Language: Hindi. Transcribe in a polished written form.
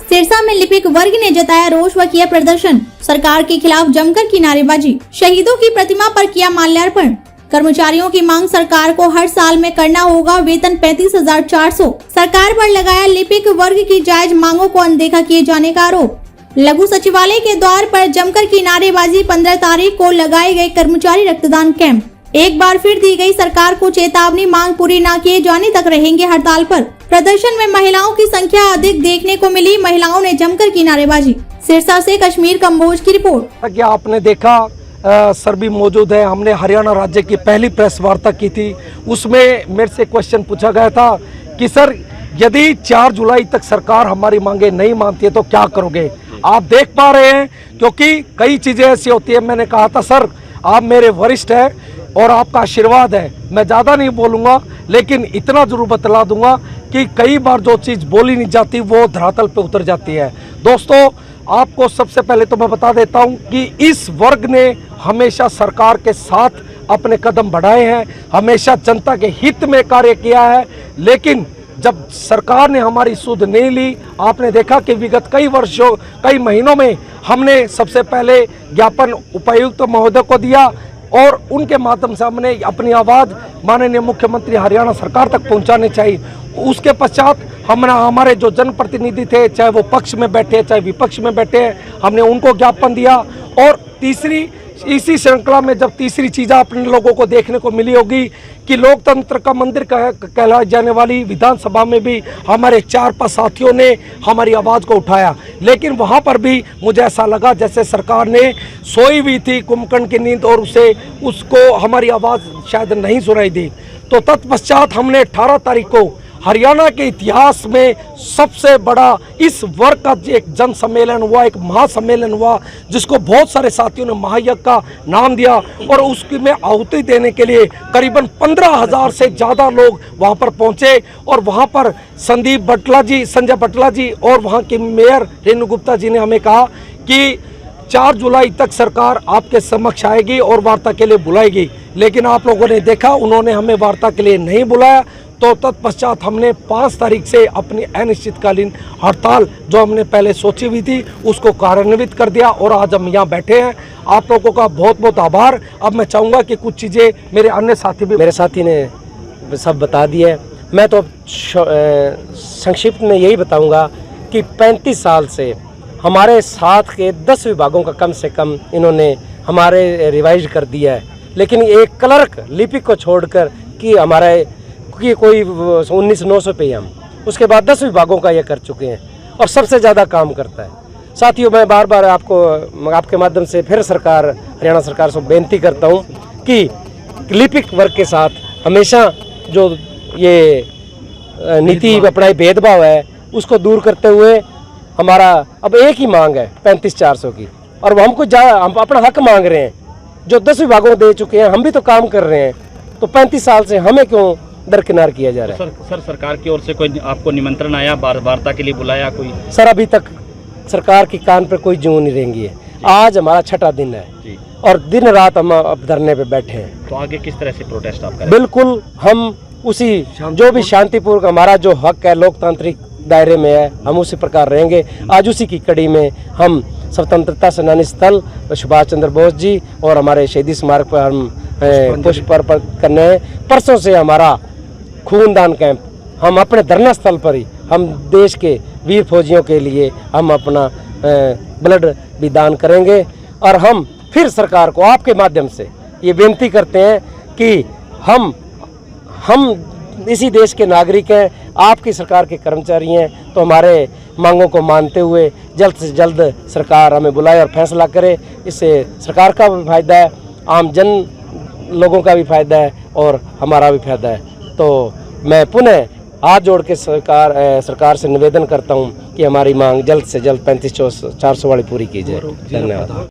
सिरसा में लिपिक वर्ग ने जताया रोष व किया प्रदर्शन। सरकार के खिलाफ जमकर की नारेबाजी। शहीदों की प्रतिमा पर किया माल्यार्पण। कर्मचारियों की मांग सरकार को हर साल में करना होगा वेतन 35,400। सरकार पर लगाया लिपिक वर्ग की जायज मांगों को अनदेखा किए जाने का आरोप। लघु सचिवालय के द्वार पर जमकर की नारेबाजी। 15 तारीख को लगाए गए कर्मचारी रक्तदान कैंप। एक बार फिर दी गई सरकार को चेतावनी, मांग पूरी न किए जाने तक रहेंगे हड़ताल पर। प्रदर्शन में महिलाओं की संख्या अधिक देखने को मिली। महिलाओं ने जमकर की नारेबाजी। सिरसा से कश्मीर कंबोज की रिपोर्ट। क्या आपने देखा सर भी मौजूद है। हमने हरियाणा राज्य की पहली प्रेस वार्ता की थी, उसमें मेरे से क्वेश्चन पूछा गया था कि सर यदि 4 जुलाई तक सरकार हमारी मांगे नहीं मानती है तो क्या करोगे। आप देख पा रहे हैं, क्योंकि कई चीजें ऐसी होती है। मैंने कहा था सर आप मेरे वरिष्ठ हैं और आपका आशीर्वाद है, मैं ज़्यादा नहीं बोलूँगा, लेकिन इतना जरूर बतला दूंगा कि कई बार जो चीज़ बोली नहीं जाती वो धरातल पे उतर जाती है। दोस्तों, आपको सबसे पहले तो मैं बता देता हूं कि इस वर्ग ने हमेशा सरकार के साथ अपने कदम बढ़ाए हैं, हमेशा जनता के हित में कार्य किया है। लेकिन जब सरकार ने हमारी सुध नहीं ली, आपने देखा कि विगत कई महीनों में हमने सबसे पहले ज्ञापन उपायुक्त महोदय को दिया और उनके माध्यम से हमने अपनी आवाज़ माननीय मुख्यमंत्री हरियाणा सरकार तक पहुंचाने चाहिए। उसके पश्चात हमारे जो जनप्रतिनिधि थे, चाहे वो पक्ष में बैठे चाहे विपक्ष में बैठे, हमने उनको ज्ञापन दिया। और तीसरी इसी श्रृंखला में जब तीसरी चीज़ अपने लोगों को देखने को मिली होगी कि लोकतंत्र का मंदिर कहलाई जाने वाली विधानसभा में भी हमारे 4-5 साथियों ने हमारी आवाज़ को उठाया। लेकिन वहाँ पर भी मुझे ऐसा लगा जैसे सरकार ने सोई हुई थी कुंभकर्ण की नींद और उसको हमारी आवाज़ शायद नहीं सुनाई दी। तो तत्पश्चात हमने 18 तारीख को हरियाणा के इतिहास में सबसे बड़ा इस वर्ग का एक जन सम्मेलन हुआ, एक महासम्मेलन हुआ, जिसको बहुत सारे साथियों ने महायज्ञ का नाम दिया। और उसकी में आहुति देने के लिए करीबन 15,000 से ज़्यादा लोग वहां पर पहुंचे। और वहां पर संजय बटला जी और वहां की मेयर रेणु गुप्ता जी ने हमें कहा कि 4 जुलाई तक सरकार आपके समक्ष आएगी और वार्ता के लिए बुलाएगी। लेकिन आप लोगों ने देखा उन्होंने हमें वार्ता के लिए नहीं बुलाया। तो तत्पश्चात हमने 5 तारीख से अपनी अनिश्चितकालीन हड़ताल जो हमने पहले सोची हुई थी उसको कार्यान्वित कर दिया और आज हम यहाँ बैठे हैं। आप लोगों का बहुत बहुत आभार। अब मैं चाहूँगा कि कुछ चीज़ें मेरे अन्य साथी ने सब बता दी है। मैं तो संक्षिप्त में यही बताऊँगा कि 35 साल से हमारे साथ के 10 विभागों का कम से कम इन्होंने हमारे रिवाइज कर दिया है। लेकिन एक क्लर्क लिपिक को छोड़कर कि हमारे कि कोई 19,900 पे हम उसके बाद 10 विभागों का ये कर चुके हैं और सबसे ज़्यादा काम करता है। साथियों, मैं बार बार आपके माध्यम से फिर हरियाणा सरकार से बेनती करता हूँ कि लिपिक वर्ग के साथ हमेशा जो ये नीति अपनाई भेदभाव है उसको दूर करते हुए हमारा अब एक ही मांग है 35,400 की। और हम अपना हक मांग रहे हैं जो 10 विभागों दे चुके हैं। हम भी तो काम कर रहे हैं, तो 35 साल से हमें क्यों दरकिनार किया जा रहा है। सर सरकार की ओर से कोई आपको निमंत्रण आया, वार्ता के लिए बुलाया कोई? सर अभी तक सरकार की कान पर कोई जूं नहीं रेंगी है। आज हमारा 6ठा दिन है जी। और दिन रात हम अब धरने पे बैठे हैं। तो आगे किस तरह से प्रोटेस्ट आप करें? बिल्कुल हम उसी जो भी शांतिपूर्वक हमारा जो हक है लोकतांत्रिक दायरे में है हम उसी प्रकार रहेंगे। आज उसी की कड़ी में हम स्वतंत्रता सेनानी स्थल सुभाष चंद्र बोस जी और हमारे शहीदी स्मारक पर हम पुष्प अर्पण करने हैं। परसों से हमारा खूनदान कैंप, हम अपने धरना स्थल पर ही हम देश के वीर फौजियों के लिए हम अपना ब्लड भी दान करेंगे। और हम फिर सरकार को आपके माध्यम से ये बेनती करते हैं कि हम इसी देश के नागरिक हैं, आपकी सरकार के कर्मचारी हैं, तो हमारे मांगों को मानते हुए जल्द से जल्द सरकार हमें बुलाए और फैसला करे। इससे सरकार का भी फायदा है, आम जन लोगों का भी फायदा है और हमारा भी फायदा है। तो मैं पुनः हाथ जोड़ के सरकार से निवेदन करता हूं कि हमारी मांग जल्द से जल्द 35,400 वाली पूरी की जाए। धन्यवाद।